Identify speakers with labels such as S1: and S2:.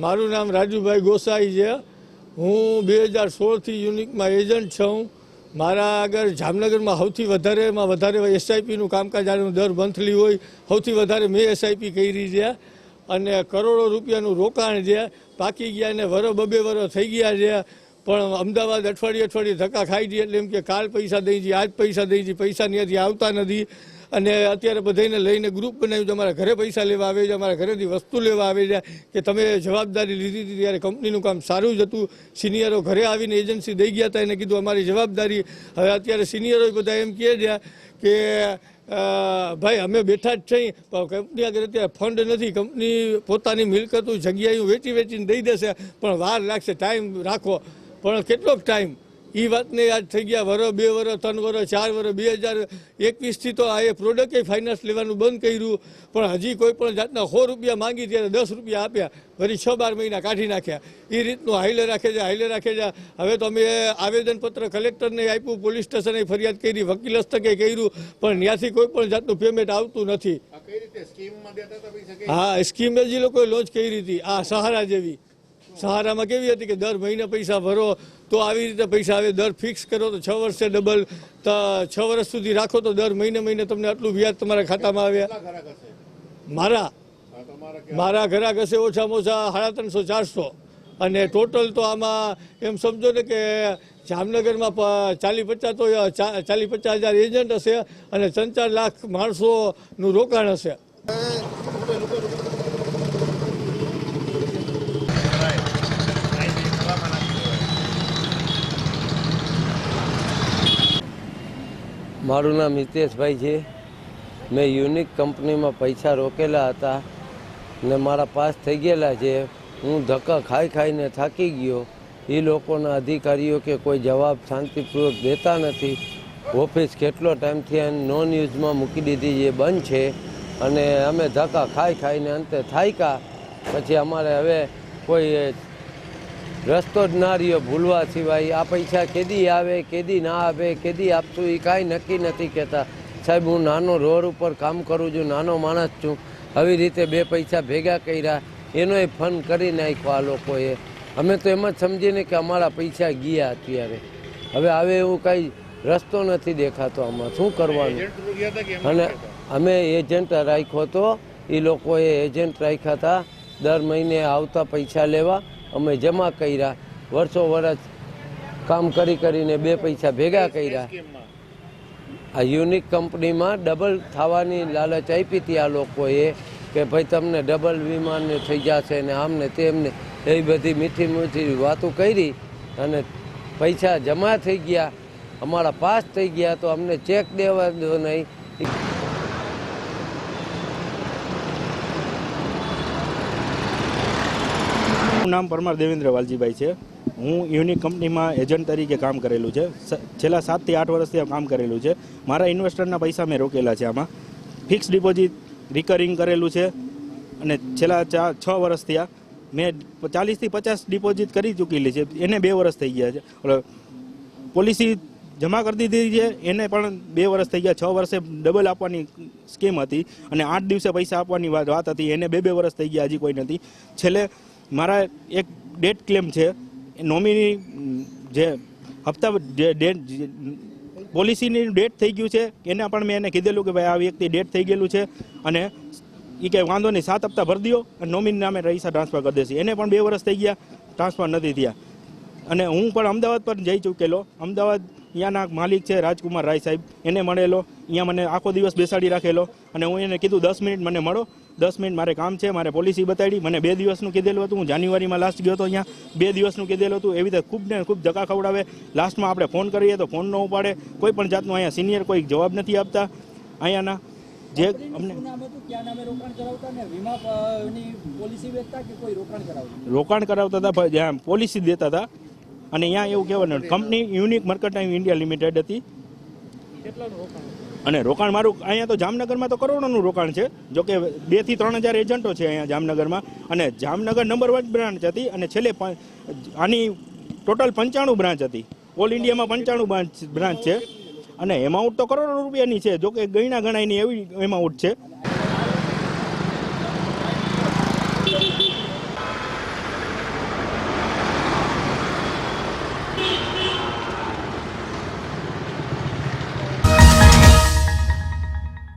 S1: મારું નામ રાજુભાઈ ગોસાઈ છે। હું 2016 થી યુનિકમાં એજન્ટ છું। મારા આગળ જામનગરમાં સૌથી વધારે એસઆઈપીનું કામકાજ દર મંથલી હોય, સૌથી વધારે મેં એસઆઈપી કરી છે અને કરોડો રૂપિયાનું રોકાણ છે। પાકી ગયા ને વરો બબે વરો થઈ ગયા છે, પણ અમદાવાદ અઠવાડિયે ધક્કા ખાઈ જઈએ એટલે એમ કે કાલ પૈસા દઈ જઈએ, આજ પૈસા દઈ જઈએ, પૈસા ત્યાંથી આવતા નથી। અને અત્યારે બધાને લઈને ગ્રુપ બનાવ્યું છે, અમારા ઘરે પૈસા લેવા આવે છે, અમારા ઘરેથી વસ્તુ લેવા આવે છે કે તમે જવાબદારી લીધી હતી ત્યારે કંપનીનું કામ સારું જ હતું। સિનિયરો ઘરે આવીને એજન્સી દઈ ગયા હતા, એને કીધું અમારી જવાબદારી। હવે અત્યારે સિનિયરો બધા એમ કહે છે કે ભાઈ અમે બેઠા જ છીએ, પણ કંપની આગળ અત્યારે ફંડ નથી, કંપની પોતાની મિલકતું જગ્યાઓ વેચીને દઈ દેશે, પણ વાર લાગશે, ટાઈમ રાખો। પણ કેટલોક ટાઈમ એ વાતને યાદ થઈ ગયા, વરો 2 વરો 3 વરો 4 વરો 2021થી તો આ પ્રોડક્ટ ફાઇનાન્સ લેવાનું બંધ કર્યું, પણ હજી કોઈ પણ જાતના 100 રૂપિયા માંગી ત્યારે 10 રૂપિયા આપ્યા, વળી 6-12 મહિના કાઢી નાખ્યા। એ રીતનું હાઈલે રાખે છે। હવે તો અમે આવેદનપત્ર કલેક્ટરને આપ્યું, પોલીસ સ્ટેશને ફરિયાદ કરી, વકીલ હસ્તકે કર્યું, પણ ત્યાંથી કોઈ પણ જાતનું પેમેન્ટ આવતું નથી। હા, સ્કીમ જ એ લોકોએ લોન્ચ કરી હતી, આ સહારા જેવી। સહારામાં કેવી હતી કે દર મહિને પૈસા ભરો તો આવી રીતે પૈસા આવે, દર ફિક્સ કરો તો 6 વર્ષે ડબલ, 6 વર્ષ સુધી રાખો તો દર મહિને તમને આટલું વ્યાજ તમારા ખાતામાં આવે। મારા ઘરાક હશે ઓછામાં ઓછા 350-400, અને ટોટલ તો આમાં એમ સમજો ને કે જામનગરમાં 40-50 હજાર એજન્ટ હશે અને 3-4 લાખ માણસોનું રોકાણ હશે।
S2: મારું નામ હિતેશભાઈ છે। મેં યુનિક કંપનીમાં પૈસા રોકેલા હતા ને મારા પાસ થઈ ગયેલા છે। હું ધક્કા ખાઈને થાકી ગયો। એ લોકોના અધિકારીઓ કે કોઈ જવાબ શાંતિપૂર્વક દેતા નથી। ઓફિસ કેટલો ટાઈમથી નોન યુઝમાં મૂકી દીધી છે, બંધ છે, અને અમે ધક્કા ખાઈને અંતે થાક્યા। પછી અમારે હવે કોઈ રસ્તો જ ના રહ્યો ભૂલવા સિવાય। આ પૈસા કેદી આવે, કેદી ના આવે, કેદી આપશું એ કાંઈ નક્કી નથી કહેતા। સાહેબ, હું નાનો રોડ ઉપર કામ કરું છું, નાનો માણસ છું। આવી રીતે 2 પૈસા ભેગા કર્યા, એનોય ફંડ કરી નાખ્યો આ લોકોએ। અમે તો એમ જ સમજીને કે અમારા પૈસા ગયા અત્યારે। હવે એવું કાંઈ રસ્તો નથી દેખાતો, આમાં શું કરવાનું? અને અમે એજન્ટ રાખ્યો હતો, એ લોકોએ એજન્ટ રાખ્યા હતા, દર મહિને આવતા પૈસા લેવા। અમે જમા કર્યા, વર્ષો કામ કરીને 2 પૈસા ભેગા કર્યા। આ યુનિક કંપનીમાં ડબલ થવાની લાલચ આપી હતી આ લોકોએ કે ભાઈ તમને ડબલ વિમાન થઈ જશે ને આમને તેમને, એવી બધી મીઠી વાતો કરી અને પૈસા જમા થઈ ગયા, અમારા પાસ થઈ ગયા, તો અમને ચેક દેવા દો નહીં।
S3: નામ પરમાર દેવેન્દ્ર વાલજીભાઈ છે। હું યુનિક કંપનીમાં એજન્ટ તરીકે કામ કરેલું છે। છેલ્લા 7 થી 8 વર્ષથી કામ કરેલું છે। મારા ઇન્વેસ્ટરના પૈસા મેં રોકેલા છે। આમાં ફિક્સ ડિપોઝિટ રિકરિંગ કરેલું છે, અને છેલ્લા 6 વર્ષથી મેં 40 થી 50 ડિપોઝિટ કરી ચૂકેલી છે। એને 2 વર્ષ થઈ ગયા છે। પોલિસી જમા કરી દીધી છે, એને પણ 2 વર્ષ થઈ ગયા। 6 વર્ષે ડબલ આપવાની સ્કીમ હતી અને 8 દિવસે પૈસા આપવાની વાત હતી, એને 2 વર્ષ થઈ ગયા, હજી કોઈ નથી। છેલ્લે મારા એક ડેટ ક્લેમ છે, નોમિની જે હપ્તા પોલિસીની ડેટ થઈ ગયું છે, એના પણ મેં એને કીધેલું કે ભાઈ આ વ્યક્તિ ડેટ થઈ ગયેલું છે, અને એ કંઈ વાંધો નહીં, 7 હપ્તા ભરી દો અને નોમિની નામે પૈસા ટ્રાન્સફર કરી દેશે। એને પણ 2 વર્ષ થઈ ગયા, ટ્રાન્સફર નથી થયા। અને હું પણ અમદાવાદ પર જઈ ચૂકેલો। અમદાવાદ અહીંયાના માલિક છે રાજકુમાર રાય સાહેબ, એને મળેલો, અહીંયા મને આખો દિવસ બેસાડી રાખેલો, અને હું એને કીધું 10 મિનિટ મને મળો, 10 મિનિટ મારે કામ છે, મારે પોલિસી બતાડી। મને 2 દિવસનું કીધેલું હતું, હું જાન્યુઆરીમાં લાસ્ટ ગયો હતો, અહીંયા 2 દિવસનું કીધેલું હતું। એવી રીતે ખૂબ ધક્કા ખવડાવે। લાસ્ટમાં આપણે ફોન કરીએ તો ફોન ન ઉપાડે, કોઈ પણ જાતનું અહીંયા સિનિયર કોઈ જવાબ નથી આપતા। અહીંયાના જે અમને રોકાણ કરાવતા હતા, પોલિસી દેતા હતા, અને અહીંયા એવું કહેવાનું company unique mercantile India limited હતી। અને રોકાણ મારું અહીંયા તો જામનગરમાં તો કરોડોનું રોકાણ છે। જોકે 2 થી 3 હજાર એજન્ટો છે અહીંયા જામનગરમાં, અને જામનગર નંબર 1 બ્રાન્ચ હતી, અને છેલ્લે આની ટોટલ 95 બ્રાન્ચ હતી। ઓલ ઇન્ડિયામાં 95 બ્રાન્ચ છે, અને એમાઉન્ટ તો કરોડો રૂપિયાની છે, જો કે ગણ્યા ગણાયની એવી એમાઉન્ટ છે.